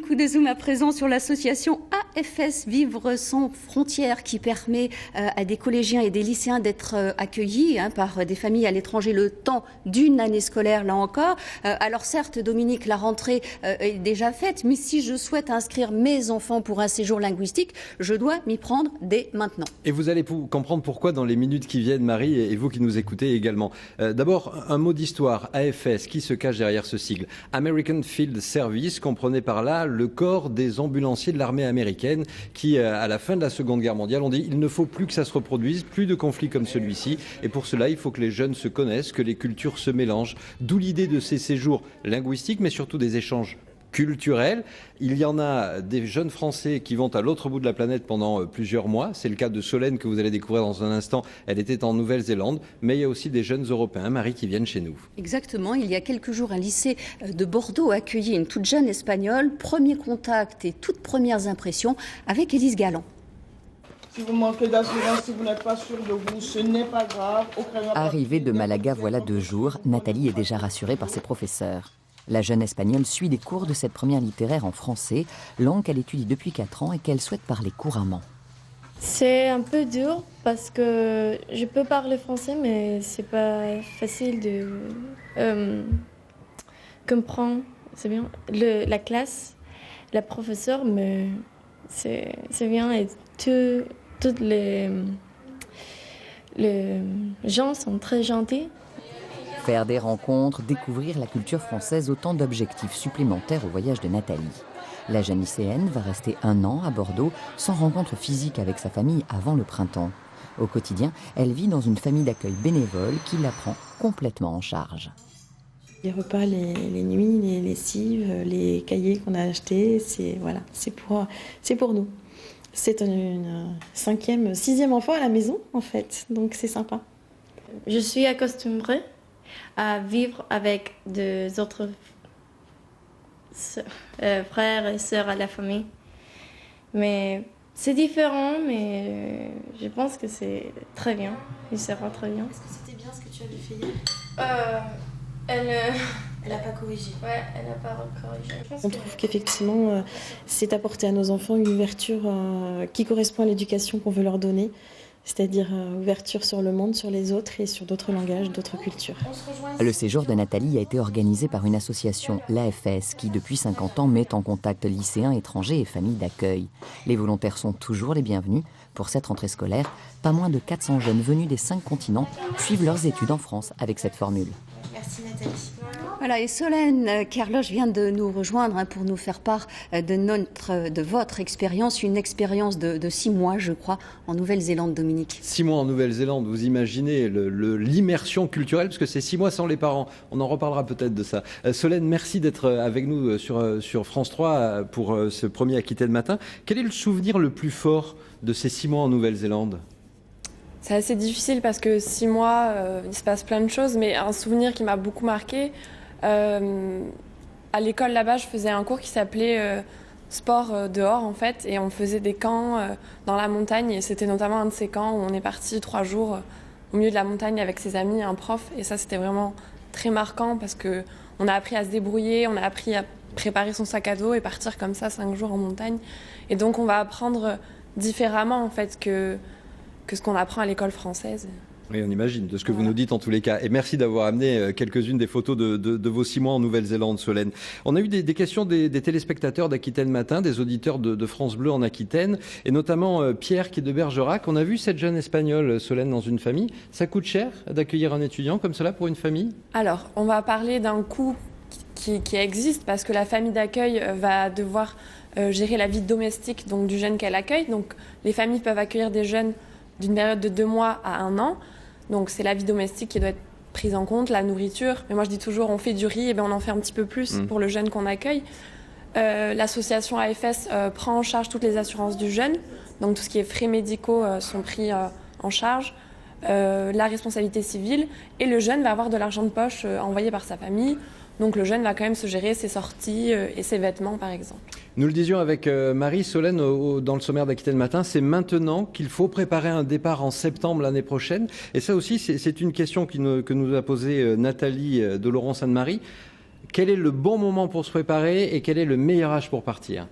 coup de zoom à présent sur l'association AFS Vivre sans frontières qui permet à des collégiens et des lycéens d'être accueillis par des familles à l'étranger le temps d'une année scolaire, là encore. Alors certes, Dominique, la rentrée est déjà faite, mais si je souhaite inscrire mes enfants pour un séjour linguistique, je dois m'y prendre dès maintenant. Et vous allez comprendre pourquoi dans les minutes qui viennent, Marie, et vous qui nous écoutez également. D'abord, un mot d'histoire. AFS, qui se cache derrière ce sigle? American Field Service, comprenez par là le corps des ambulanciers de l'armée américaine qui, à la fin de la Seconde Guerre mondiale, ont dit il ne faut plus que ça se reproduise, plus de conflits comme celui-ci. Et pour cela, il faut que les jeunes se connaissent, que les cultures se mélangent. D'où l'idée de ces séjours linguistiques, mais surtout des échanges culturels. Il y en a des jeunes Français qui vont à l'autre bout de la planète pendant plusieurs mois. C'est le cas de Solène que vous allez découvrir dans un instant. Elle était en Nouvelle-Zélande. Mais il y a aussi des jeunes Européens, Marie, qui viennent chez nous. Exactement. Il y a quelques jours, un lycée de Bordeaux a accueilli une toute jeune Espagnole. Premier contact et toutes premières impressions avec Élise Galland. Si vous manquez d'assurance, si vous n'êtes pas sûr de vous, ce n'est pas grave. Arrivée de Malaga voilà 2 jours, Nathalie est déjà rassurée par ses professeurs. La jeune Espagnole suit des cours de cette première littéraire en français, langue qu'elle étudie depuis 4 ans et qu'elle souhaite parler couramment. C'est un peu dur parce que je peux parler français, mais c'est pas facile de comprendre. C'est bien. La classe, la professeure, mais c'est bien et toutes les gens sont très gentils. Faire des rencontres, découvrir la culture française, autant d'objectifs supplémentaires au voyage de Nathalie. La jeune lycéenne va rester 1 an à Bordeaux sans rencontre physique avec sa famille avant le printemps. Au quotidien, elle vit dans une famille d'accueil bénévole qui la prend complètement en charge. Les repas, les nuits, les lessives, les cahiers qu'on a achetés, c'est pour nous. C'est une 5e, 6e enfant à la maison en fait, donc c'est sympa. Je suis accoutumée à vivre avec des autres frères et sœurs à la famille. Mais c'est différent, mais je pense que c'est très bien. Il sera très bien. Est-ce que c'était bien ce que tu avais fait hier? Elle n'a pas corrigé. Ouais, elle n'a pas corrigé. On trouve qu'effectivement, c'est apporter à nos enfants une ouverture qui correspond à l'éducation qu'on veut leur donner. C'est-à-dire ouverture sur le monde, sur les autres et sur d'autres langages, d'autres cultures. Le séjour de Nathalie a été organisé par une association, l'AFS, qui depuis 50 ans met en contact lycéens, étrangers et familles d'accueil. Les volontaires sont toujours les bienvenus. Pour cette rentrée scolaire, pas moins de 400 jeunes venus des 5 continents suivent leurs études en France avec cette formule. Merci Nathalie. Voilà, et Solène Kerloche vient de nous rejoindre pour nous faire part de votre expérience, une expérience de 6 mois, je crois, en Nouvelle-Zélande, Dominique. 6 mois en Nouvelle-Zélande, vous imaginez l'immersion culturelle, parce que c'est 6 mois sans les parents. On en reparlera peut-être de ça. Solène, merci d'être avec nous sur France 3 pour ce premier Aquitaine Matin. Quel est le souvenir le plus fort de ces 6 mois en Nouvelle-Zélande ? C'est assez difficile parce que 6 mois, il se passe plein de choses, mais un souvenir qui m'a beaucoup marqué, à l'école là-bas, je faisais un cours qui s'appelait sport dehors en fait, et on faisait des camps dans la montagne, et c'était notamment un de ces camps où on est parti 3 jours au milieu de la montagne avec ses amis et un prof, et ça c'était vraiment très marquant parce qu'on a appris à se débrouiller, on a appris à préparer son sac à dos et partir comme ça 5 jours en montagne, et donc on va apprendre différemment en fait que ce qu'on apprend à l'école française. Oui, on imagine, de ce que vous nous dites en tous les cas. Et merci d'avoir amené quelques-unes des photos de vos 6 mois en Nouvelle-Zélande, Solène. On a eu des questions des téléspectateurs d'Aquitaine Matin, des auditeurs de France Bleu en Aquitaine, et notamment Pierre qui est de Bergerac. On a vu cette jeune Espagnole, Solène, dans une famille. Ça coûte cher d'accueillir un étudiant comme cela pour une famille ? Alors, on va parler d'un coût qui existe parce que la famille d'accueil va devoir gérer la vie domestique donc, du jeune qu'elle accueille. Donc, les familles peuvent accueillir des jeunes d'une période de 2 mois à 1 an. Donc c'est la vie domestique qui doit être prise en compte, la nourriture. Mais moi je dis toujours, on fait du riz, et bien on en fait un petit peu plus pour le jeune qu'on accueille. L'association AFS prend en charge toutes les assurances du jeune. Donc tout ce qui est frais médicaux sont pris en charge. La responsabilité civile. Et le jeune va avoir de l'argent de poche envoyé par sa famille. Donc le jeune va quand même se gérer ses sorties et ses vêtements par exemple. Nous le disions avec Marie, Solène, dans le sommaire d'Aquitaine Matin, c'est maintenant qu'il faut préparer un départ en septembre l'année prochaine. Et ça aussi, c'est une question que nous a posée Nathalie de Laurent Sainte-Marie. Quel est le bon moment pour se préparer et quel est le meilleur âge pour partir ?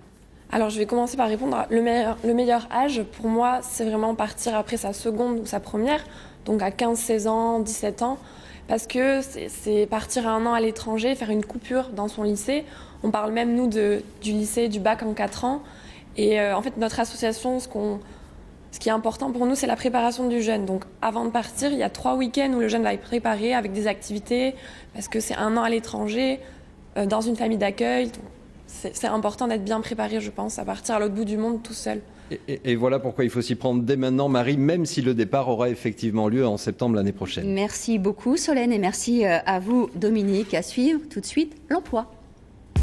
Alors, je vais commencer par répondre. Le meilleur âge, pour moi, c'est vraiment partir après sa seconde ou sa première, donc à 15, 16 ans, 17 ans, parce que c'est partir 1 an à l'étranger, faire une coupure dans son lycée. On parle même, nous, du lycée, du bac en 4 ans. Et en fait, notre association, ce qui est important pour nous, c'est la préparation du jeune. Donc, avant de partir, il y a 3 week-ends où le jeune va être préparé avec des activités, parce que c'est 1 an à l'étranger, dans une famille d'accueil. C'est important d'être bien préparé, je pense, à partir à l'autre bout du monde tout seul. Et voilà pourquoi il faut s'y prendre dès maintenant, Marie, même si le départ aura effectivement lieu en septembre l'année prochaine. Merci beaucoup, Solène, et merci à vous, Dominique. À suivre tout de suite, l'emploi.